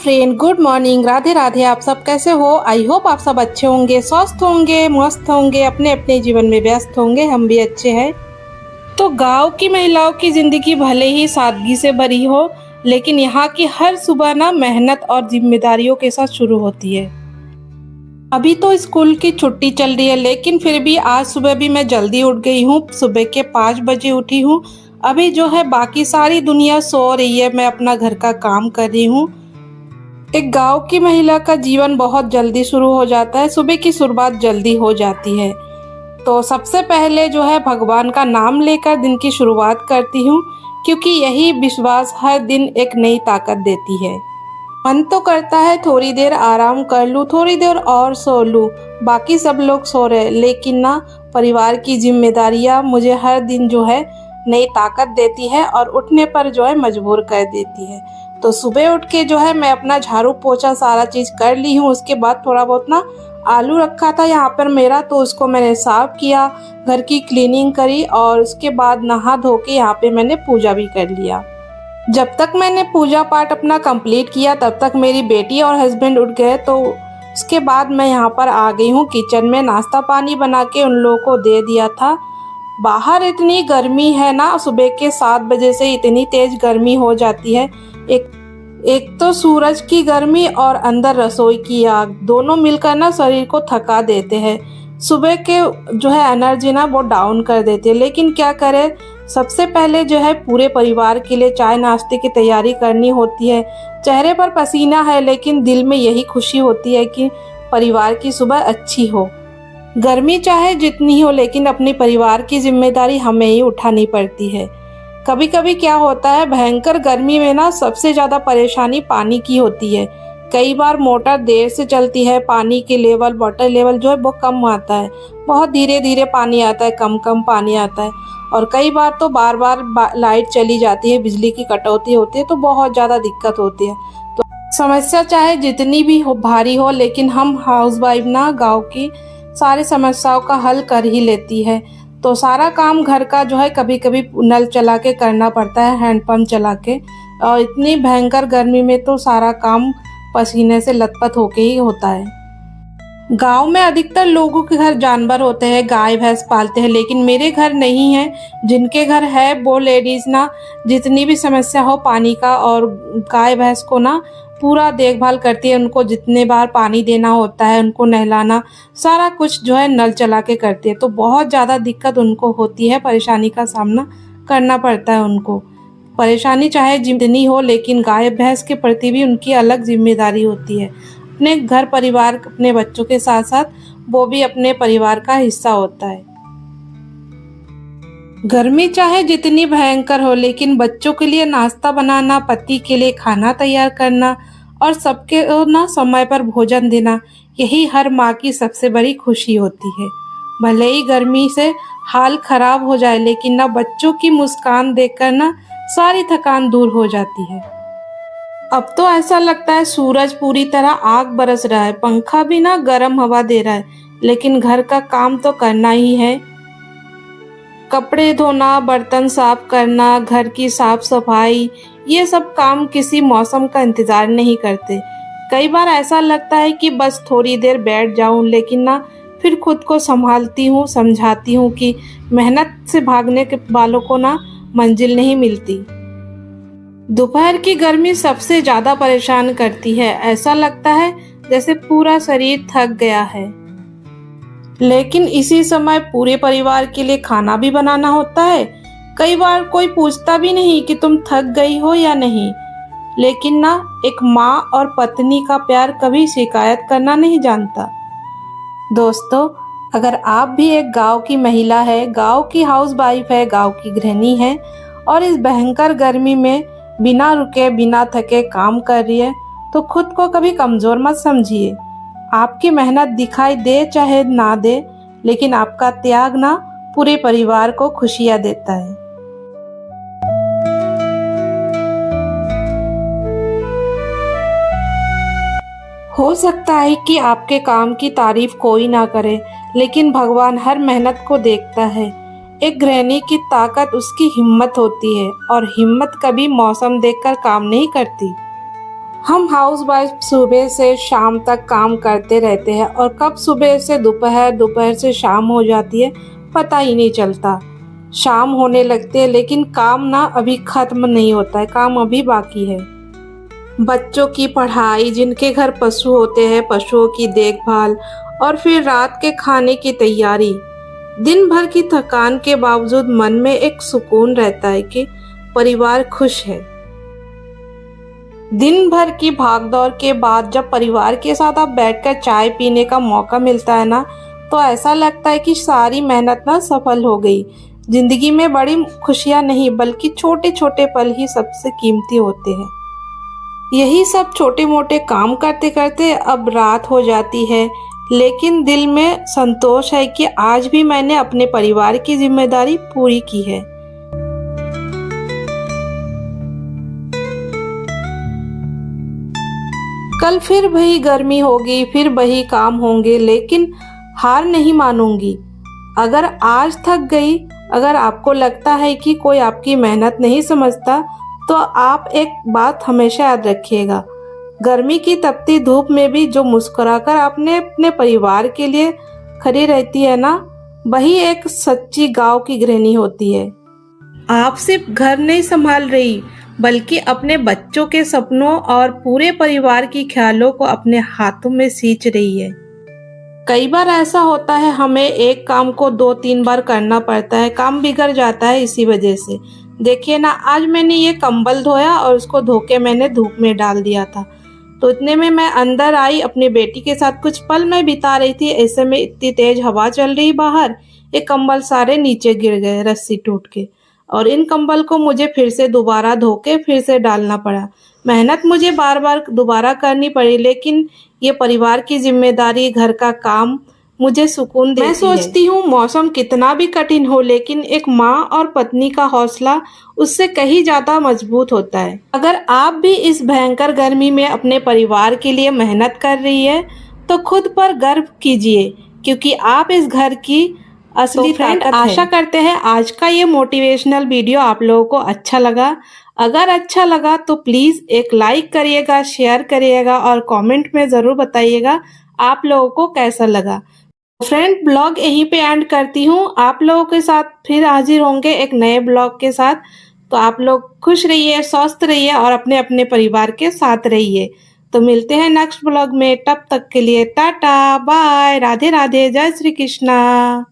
Friend, good morning. Radhe Radhe. आप सब कैसे हो? आई होप आप सब अच्छे होंगे, स्वस्थ होंगे, मस्त होंगे, अपने अपने जीवन में व्यस्त होंगे। हम भी अच्छे हैं। तो गांव की महिलाओं की जिंदगी भले ही सादगी से भरी हो, लेकिन यहाँ की हर सुबह ना मेहनत और जिम्मेदारियों के साथ शुरू होती है। अभी तो स्कूल की छुट्टी चल रही है, लेकिन फिर भी आज सुबह भी मैं जल्दी उठ गई हूँ। सुबह के 5 बजे उठी हूँ। अभी जो है बाकी सारी दुनिया सो रही है, मैं अपना घर का काम कर रही हूँ। एक गांव की महिला का जीवन बहुत जल्दी शुरू हो जाता है। सुबह की शुरुआत जल्दी हो जाती है। तो सबसे पहले जो है भगवान का नाम लेकर दिन की शुरुआत करती हूँ, क्योंकि यही विश्वास हर दिन एक नई ताकत देती है। मन तो करता है थोड़ी देर आराम कर लूँ, थोड़ी देर और सो लूँ। बाकी सब लोग सो रहे, लेकिन ना परिवार की जिम्मेदारियाँ मुझे हर दिन जो है नई ताकत देती है और उठने पर जो है मजबूर कर देती है। तो सुबह उठ के जो है मैं अपना झाड़ू पोछा सारा चीज़ कर ली हूँ। उसके बाद थोड़ा बहुत ना आलू रखा था यहाँ पर मेरा, तो उसको मैंने साफ किया, घर की क्लीनिंग करी और उसके बाद नहा धो के यहाँ पे मैंने पूजा भी कर लिया। जब तक मैंने पूजा पाठ अपना कंप्लीट किया तब तक मेरी बेटी और हस्बैंड उठ गए। तो उसके बाद मैं यहाँ पर आ गई हूँ किचन में। नाश्ता पानी बना के उन लोगों को दे दिया था। बाहर इतनी गर्मी है ना, सुबह के 7 बजे से इतनी तेज गर्मी हो जाती है। एक एक तो सूरज की गर्मी और अंदर रसोई की आग, दोनों मिलकर ना शरीर को थका देते हैं। सुबह के जो है एनर्जी ना वो डाउन कर देते हैं। लेकिन क्या करें, सबसे पहले जो है पूरे परिवार के लिए चाय नाश्ते की तैयारी करनी होती है। चेहरे पर पसीना है, लेकिन दिल में यही खुशी होती है कि परिवार की सुबह अच्छी हो। गर्मी चाहे जितनी हो, लेकिन अपने परिवार की जिम्मेदारी हमें ही उठानी पड़ती है। कभी कभी क्या होता है, भयंकर गर्मी में ना सबसे ज़्यादा परेशानी पानी की होती है। कई बार मोटर देर से चलती है, पानी की लेवल, वाटर लेवल जो है वो कम आता है। बहुत धीरे धीरे पानी आता है, कम कम पानी आता है। और कई बार तो बार बार लाइट चली जाती है, बिजली की कटौती होती है, तो बहुत ज़्यादा दिक्कत होती है। तो समस्या चाहे जितनी भी हो, भारी हो, लेकिन हम हाउसवाइफ ना गाँव की सारी समस्याओं का हल कर ही लेती है। तो सारा काम घर का जो है कभी कभी नल चला के करना पड़ता है, हैंडपंप चला के। और इतनी भयंकर गर्मी में तो सारा काम पसीने से लथपथ होके ही होता है। गांव में अधिकतर लोगों के घर जानवर होते हैं, गाय भैंस पालते हैं, लेकिन मेरे घर नहीं है। जिनके घर है वो लेडीज ना जितनी भी समस्या हो पानी का और गाय भैंस को ना पूरा देखभाल करती है। उनको जितने बार पानी देना होता है, उनको नहलाना, सारा कुछ जो है नल चला के करती है। तो बहुत ज़्यादा दिक्कत उनको होती है, परेशानी का सामना करना पड़ता है उनको। परेशानी चाहे जितनी हो, लेकिन गाय भैंस के प्रति भी उनकी अलग जिम्मेदारी होती है। अपने घर परिवार, अपने बच्चों के साथ साथ वो भी अपने परिवार का हिस्सा होता है। गर्मी चाहे जितनी भयंकर हो, लेकिन बच्चों के लिए नाश्ता बनाना, पति के लिए खाना तैयार करना और सबके ना समय पर भोजन देना, यही हर माँ की सबसे बड़ी खुशी होती है। भले ही गर्मी से हाल खराब हो जाए, लेकिन ना बच्चों की मुस्कान देखकर ना सारी थकान दूर हो जाती है। अब तो ऐसा लगता है सूरज पूरी तरह आग बरस रहा है, पंखा भी ना गर्म हवा दे रहा है, लेकिन घर का काम तो करना ही है। कपड़े धोना, बर्तन साफ करना, घर की साफ सफाई, ये सब काम किसी मौसम का इंतजार नहीं करते। कई बार ऐसा लगता है कि बस थोड़ी देर बैठ जाऊं, लेकिन ना फिर खुद को संभालती हूँ, समझाती हूँ कि मेहनत से भागने के वालों को ना मंजिल नहीं मिलती। दोपहर की गर्मी सबसे ज्यादा परेशान करती है। ऐसा लगता है जैसे पूरा शरीर थक गया है। लेकिन इसी समय पूरे परिवार के लिए खाना भी बनाना होता है। कई बार कोई पूछता भी नहीं कि तुम थक गई हो या नहीं, लेकिन ना एक माँ और पत्नी का प्यार कभी शिकायत करना नहीं जानता। दोस्तों, अगर आप भी एक गांव की महिला है, गांव की हाउसवाइफ है, गांव की गृहिणी है और इस भयंकर गर्मी में बिना रुके बिना थके काम कर रही है, तो खुद को कभी कमजोर मत समझिए। आपकी मेहनत दिखाई दे चाहे ना दे, लेकिन आपका त्याग ना पूरे परिवार को खुशियां देता है। हो सकता है कि आपके काम की तारीफ कोई ना करे, लेकिन भगवान हर मेहनत को देखता है। एक गृहिणी की ताकत उसकी हिम्मत होती है, और हिम्मत कभी मौसम देखकर काम नहीं करती। हम हाउस वाइफ सुबह से शाम तक काम करते रहते हैं और कब सुबह से दोपहर, दोपहर से शाम हो जाती है पता ही नहीं चलता। शाम होने लगती है लेकिन काम ना अभी खत्म नहीं होता है, काम अभी बाकी है। बच्चों की पढ़ाई, जिनके घर पशु होते हैं पशुओं की देखभाल और फिर रात के खाने की तैयारी। दिन भर की थकान के बावजूद मन में एक सुकून रहता है कि परिवार खुश है। दिन भर की भागदौड़ के बाद जब परिवार के साथ आप बैठकर चाय पीने का मौका मिलता है ना, तो ऐसा लगता है कि सारी मेहनत ना सफल हो गई। जिंदगी में बड़ी खुशियां नहीं बल्कि छोटे छोटे पल ही सबसे कीमती होते हैं। यही सब छोटे मोटे काम करते करते अब रात हो जाती है, लेकिन दिल में संतोष है कि आज भी मैंने अपने परिवार की जिम्मेदारी पूरी की है। कल फिर वही गर्मी होगी, फिर वही काम होंगे, लेकिन हार नहीं मानूंगी। अगर आज थक गई, अगर आपको लगता है कि कोई आपकी मेहनत नहीं समझता, तो आप एक बात हमेशा याद रखिएगा। गर्मी की तपती धूप में भी जो मुस्कुराकर आपने अपने परिवार के लिए खड़ी रहती है ना, वही एक सच्ची गांव की गृहिणी होती है। आप सिर्फ घर नहीं संभाल रही बल्कि अपने बच्चों के सपनों और पूरे परिवार की ख्यालों को अपने हाथों में सींच रही है। कई बार ऐसा होता है हमें एक काम को 2-3 बार करना पड़ता है, काम बिगड़ जाता है इसी वजह से। देखिए ना, आज मैंने ये कंबल धोया और उसको धो के मैंने धूप में डाल दिया था। तो इतने में मैं अंदर आई, अपनी बेटी के साथ कुछ पल मैं बिता रही थी। ऐसे में इतनी तेज हवा चल रही बाहर, ये कंबल सारे नीचे गिर गए रस्सी टूट के, और इन कंबल को मुझे फिर से दोबारा धो के फिर से डालना पड़ा। मेहनत मुझे बार बार दोबारा करनी पड़ी, लेकिन ये परिवार की जिम्मेदारी, घर का काम मुझे सुकून देती है। मैं सोचती हूँ मौसम कितना भी कठिन हो, लेकिन एक माँ और पत्नी का हौसला उससे कहीं ज्यादा मजबूत होता है। अगर आप भी इस भयंकर गर्मी में अपने परिवार के लिए मेहनत कर रही है तो खुद पर गर्व कीजिए, क्योंकि आप इस घर की असली ताकत है। आशा करते हैं आज का ये मोटिवेशनल वीडियो आप लोगों को अच्छा लगा। अगर अच्छा लगा तो प्लीज एक लाइक करिएगा, शेयर करिएगा और कमेंट में जरूर बताइएगा आप लोगों को कैसा लगा। फ्रेंड, ब्लॉग यहीं पे एंड करती हूँ। आप लोगों के साथ फिर हाजिर होंगे एक नए ब्लॉग के साथ। तो आप लोग खुश रहिए, स्वस्थ रहिए और अपने अपने परिवार के साथ रहिए। तो मिलते हैं नेक्स्ट ब्लॉग में, तब तक के लिए टाटा बाय, राधे राधे, जय श्री कृष्णा।